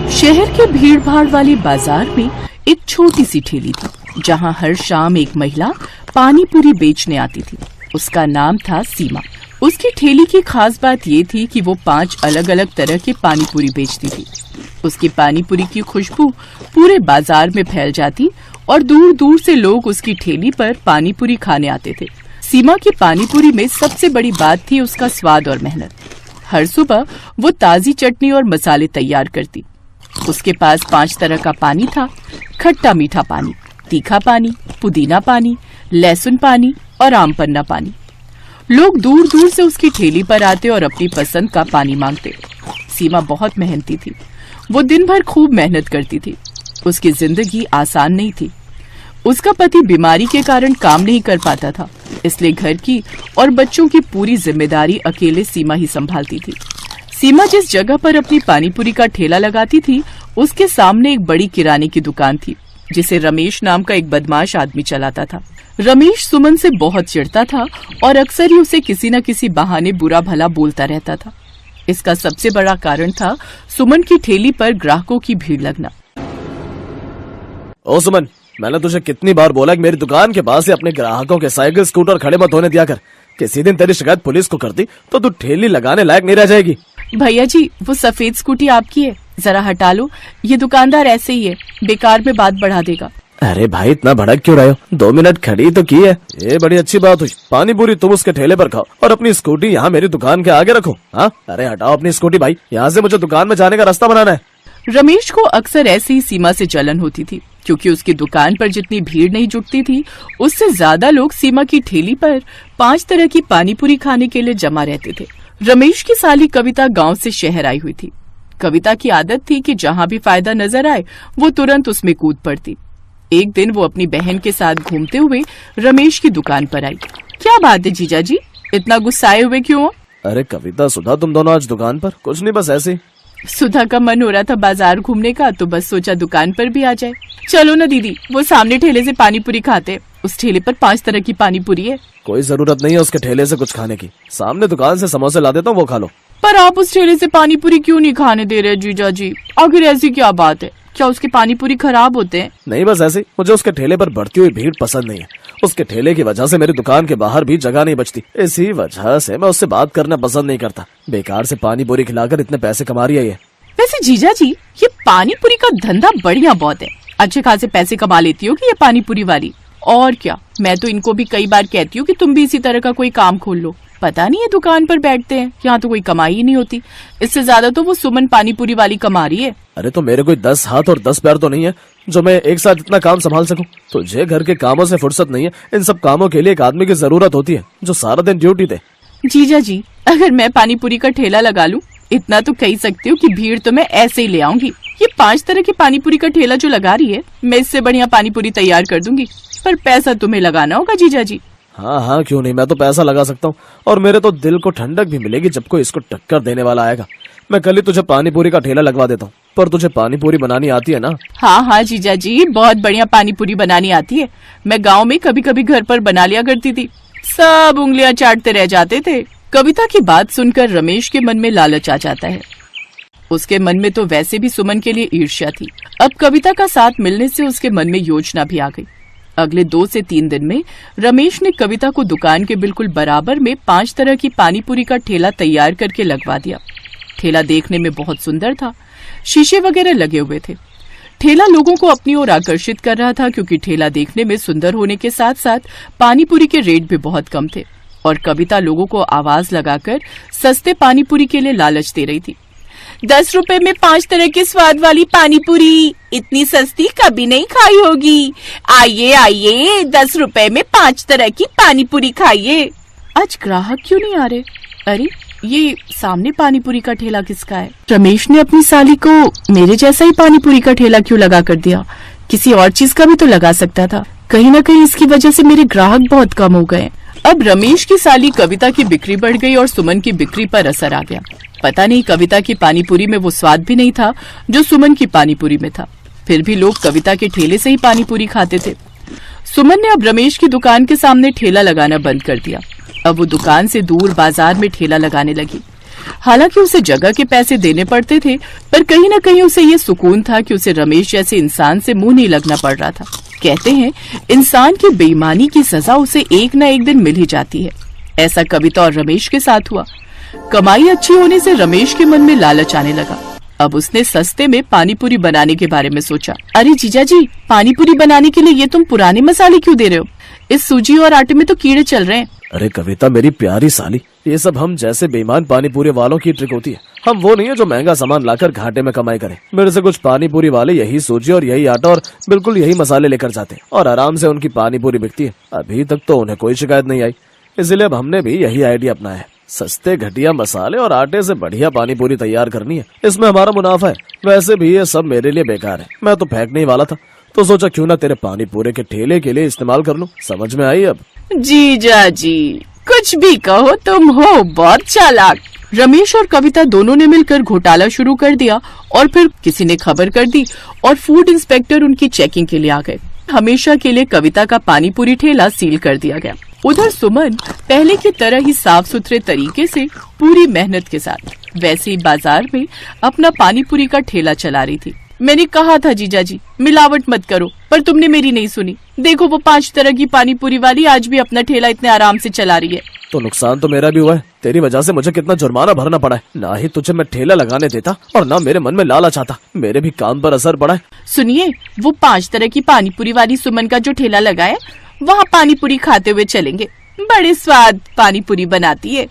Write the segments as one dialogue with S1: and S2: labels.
S1: शहर के भीड़ भाड़ वाले बाजार में एक छोटी सी ठेली थी जहाँ हर शाम एक महिला पानी पूरी बेचने आती थी। उसका नाम था सीमा। उसकी ठेली की खास बात ये थी कि वो 5 अलग अलग तरह के पानी पूरी बेचती थी। उसकी पानी पूरी की खुशबू पूरे बाजार में फैल जाती और दूर दूर से लोग उसकी ठेली पर पानी पूरी खाने आते थे। सीमा की पानी पूरी में सबसे बड़ी बात थी उसका स्वाद और मेहनत। हर सुबह वो ताजी चटनी और मसाले तैयार करती। उसके पास 5 तरह का पानी था, खट्टा मीठा पानी, तीखा पानी, पुदीना पानी, लहसुन पानी और आम पन्ना पानी। लोग दूर दूर से उसकी ठेली पर आते और अपनी पसंद का पानी मांगते। सीमा बहुत मेहनती थी। वो दिन भर खूब मेहनत करती थी। उसकी जिंदगी आसान नहीं थी। उसका पति बीमारी के कारण काम नहीं कर पाता था, इसलिए घर की और बच्चों की पूरी जिम्मेदारी अकेले सीमा ही संभालती थी। सीमा जिस जगह पर अपनी पानीपुरी का ठेला लगाती थी, उसके सामने एक बड़ी किराने की दुकान थी जिसे रमेश नाम का एक बदमाश आदमी चलाता था। रमेश सुमन से बहुत चिढ़ता था और अक्सर ही उसे किसी न किसी बहाने बुरा भला बोलता रहता था। इसका सबसे बड़ा कारण था सुमन की ठेली पर ग्राहकों की भीड़ लगना।
S2: ओ सुमन, मैंने तुझे कितनी बार बोला कि मेरी दुकान के पास से अपने ग्राहकों के साइकिल स्कूटर खड़े मत होने दिया कर। किसी दिन तेरी शिकायत पुलिस को कर दी तो तू ठेली लगाने लायक नहीं रह जाएगी।
S1: भैया जी, वो सफेद स्कूटी आपकी है, जरा हटा लो। ये दुकानदार ऐसे ही है, बेकार में बात बढ़ा देगा।
S2: अरे भाई, इतना भड़क क्यों रहे हो? 2 मिनट खड़ी तो की है। ये बड़ी अच्छी बात हुई। पानी पूरी तुम उसके ठेले पर खाओ और अपनी स्कूटी यहाँ मेरी दुकान के आगे रखो। हाँ, अरे हटाओ अपनी स्कूटी भाई, यहाँ से मुझे दुकान में जाने का रास्ता बनाना है।
S1: रमेश को अक्सर ऐसे ही सीमा से जलन होती थी, क्योंकि उसकी दुकान पर जितनी भीड़ नहीं जुटती थी, उससे ज्यादा लोग सीमा की ठेली पर 5 तरह की पानीपुरी खाने के लिए जमा रहते थे। रमेश की साली कविता गांव से शहर आई हुई थी। कविता की आदत थी कि जहां भी फायदा नजर आए वो तुरंत उसमें कूद पड़ती। एक दिन वो अपनी बहन के साथ घूमते हुए रमेश की दुकान पर आई। क्या बात है जीजा जी, इतना गुस्साए हुए क्यों हो?
S2: अरे कविता, सुधा, तुम दोनों आज दुकान पर? कुछ नहीं, बस ऐसे ही।
S1: सुधा का मन हो रहा था बाजार घूमने का, तो बस सोचा दुकान पर भी आ जाए। चलो ना दीदी, वो सामने ठेले से पानीपुरी खाते। उस ठेले पर 5 तरह की पानीपुरी है।
S2: कोई जरूरत नहीं है उसके ठेले से कुछ खाने की। सामने दुकान से समोसे ला देता हूँ, वो खा लो।
S1: पर आप उस ठेले से पानीपुरी क्यों नहीं खाने दे रहे जीजा जी? आखिर ऐसी क्या बात है? क्या उसके पानीपुरी खराब होते हैं?
S2: नहीं, बस ऐसे। मुझे उसके ठेले पर बढ़ती हुई भीड़ पसंद नहीं है। उसके ठेले की वजह से मेरी दुकान के बाहर भी जगह नहीं बचती। इसी वजह से मैं उससे बात करना पसंद नहीं करता। बेकार से पानी पूरी खिलाकर इतने पैसे कमा रही है ये।
S1: वैसे जीजा जी, ये पानीपुरी का धंधा बढ़िया बहुत है। अच्छे खासे पैसे कमा लेती होगी ये पानीपुरी वाली। और क्या, मैं तो इनको भी कई बार कहती हूँ कि तुम भी इसी तरह का कोई काम खोल लो। पता नहीं ये दुकान पर बैठते हैं, यहाँ तो कोई कमाई ही नहीं होती। इससे ज्यादा तो वो सुमन पानीपुरी वाली कमा रही है।
S2: अरे तो मेरे कोई 10 हाथ और 10 पैर तो नहीं है जो मैं एक साथ इतना काम संभाल सकूं। तुझे घर के कामों से फुर्सत नहीं है। इन सब कामों के लिए एक आदमी की जरूरत होती है जो सारा दिन ड्यूटी दे।
S1: जीजा जी, अगर मैं पानीपुरी का ठेला लगा लूं, इतना तो कह सकती हूँ कि भीड़ तो मैं ऐसे ही ले आऊंगी। ये 5 तरह की पानीपुरी का ठेला जो लगा रही है, मैं इससे बढ़िया पानीपुरी तैयार कर दूंगी। पर पैसा तुम्हें लगाना होगा जीजा जी।
S2: हाँ हाँ, क्यों नहीं, मैं तो पैसा लगा सकता हूँ। और मेरे तो दिल को ठंडक भी मिलेगी जब कोई इसको टक्कर देने वाला आएगा। मैं कल ही तुझे पानीपुरी का ठेला लगवा देता हूँ। पर तुझे पानीपुरी बनानी आती है ना?
S1: हाँ हाँ जीजा जी, बहुत बढ़िया पानीपुरी बनानी आती है। मैं गाँव में कभी कभी घर पर बना लिया करती थी। सब उंगलियां चाटते रह जाते थे। कविता की बात सुनकर रमेश के मन में लालच आ जाता है। उसके मन में तो वैसे भी सुमन के लिए ईर्ष्या थी। अब कविता का साथ मिलने से उसके मन में योजना भी आ गई। अगले 2 से 3 दिन में रमेश ने कविता को दुकान के बिल्कुल बराबर में 5 तरह की पानीपुरी का ठेला तैयार करके लगवा दिया। ठेला देखने में बहुत सुंदर था। शीशे वगैरह लगे हुए थे। ठेला लोगों को अपनी ओर आकर्षित कर रहा था, क्योंकि ठेला देखने में सुंदर होने के साथ साथ पानीपुरी के रेट भी बहुत कम थे। और कविता लोगों को आवाज लगाकर सस्ते पानीपुरी के लिए लालच दे रही थी। 10 रुपए में 5 तरह के स्वाद वाली पानीपुरी, इतनी सस्ती कभी नहीं खाई होगी। आइए आइए, 10 रुपए में 5 तरह की पानीपुरी खाइए। आज ग्राहक क्यों नहीं आ रहे? अरे, ये सामने पानीपुरी का ठेला किसका है? रमेश ने अपनी साली को मेरे जैसा ही पानीपुरी का ठेला क्यों लगा कर दिया? किसी और चीज का भी तो लगा सकता था। कहीं न कहीं इसकी वजह से मेरे ग्राहक बहुत कम हो गए। अब रमेश की साली कविता की बिक्री बढ़ गई और सुमन की बिक्री पर असर आ गया। पता नहीं कविता की पानीपुरी में वो स्वाद भी नहीं था जो सुमन की पानीपुरी में था। फिर भी लोग कविता के ठेले से ही पानीपुरी खाते थे। सुमन ने अब रमेश की दुकान के सामने ठेला लगाना बंद कर दिया। अब वो दुकान से दूर बाजार में ठेला लगाने लगी। हालांकि उसे जगह के पैसे देने पड़ते थे, पर कहीं न कहीं उसे ये सुकून था कि उसे रमेश जैसे इंसान से मुंह नहीं लगना पड़ रहा था। कहते हैं इंसान की बेईमानी की सजा उसे एक न एक दिन मिल ही जाती है। ऐसा कविता और रमेश के साथ हुआ। कमाई अच्छी होने से रमेश के मन में लालच आने लगा। अब उसने सस्ते में पानीपुरी बनाने के बारे में सोचा। अरे जीजा जी, पानीपुरी बनाने के लिए ये तुम पुराने मसाले क्यों दे रहे हो? इस सूजी और आटे में तो कीड़े चल रहे हैं।
S2: अरे कविता मेरी प्यारी साली, ये सब हम जैसे बेईमान पानीपुरी वालों की ट्रिक होती है। हम वो नहीं है जो महंगा सामान लाकर घाटे में कमाई करें। मेरे से कुछ पानीपुरी वाले यही सूजी और यही आटा और बिल्कुल यही मसाले लेकर जाते हैं और आराम से उनकी पानीपुरी बिकती है। अभी तक तो उन्हें कोई शिकायत नहीं आई, इसलिए अब हमने भी यही आइडिया अपनाया है। सस्ते घटिया मसाले और आटे से बढ़िया पानीपुरी तैयार करनी है, इसमें हमारा मुनाफा है। वैसे भी ये सब मेरे लिए बेकार है, मैं तो फेंकने ही वाला था, तो सोचा क्यों ना तेरे पानीपुरी के ठेले के लिए इस्तेमाल कर लूं। समझ में आई अब?
S1: जीजा जी, कुछ भी कहो, तुम हो बहुत चालाक। रमेश और कविता दोनों ने मिलकर घोटाला शुरू कर दिया और फिर किसी ने खबर कर दी और फूड इंस्पेक्टर उनकी चेकिंग के लिए आ गए। हमेशा के लिए कविता का पानीपुरी ठेला सील कर दिया गया। उधर सुमन पहले की तरह ही साफ सुथरे तरीके से पूरी मेहनत के साथ वैसे ही बाजार में अपना पानीपुरी का ठेला चला रही थी। मैंने कहा था जीजा जी मिलावट मत करो, पर तुमने मेरी नहीं सुनी। देखो वो 5 तरह की पानीपुरी वाली आज भी अपना ठेला इतने आराम से चला रही है।
S2: तो नुकसान तो मेरा भी हुआ है। तेरी वजह से मुझे कितना जुर्माना भरना पड़ा है। ना ही तुझे मैं ठेला लगाने देता और ना मेरे मन में लालच आता। मेरे भी काम पर असर पड़ा है।
S1: सुनिए, वो 5 तरह की पानीपुरी वाली सुमन का जो ठेला लगा है, वहाँ पानीपुरी खाते हुए चलेंगे। बड़े स्वाद पानीपुरी बनाती है।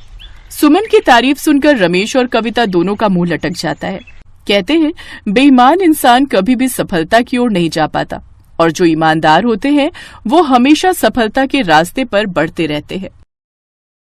S1: सुमन की तारीफ सुनकर रमेश और कविता दोनों का मुंह लटक जाता है। कहते हैं बेईमान इंसान कभी भी सफलता की ओर नहीं जा पाता और जो ईमानदार होते हैं वो हमेशा सफलता के रास्ते पर बढ़ते रहते हैं।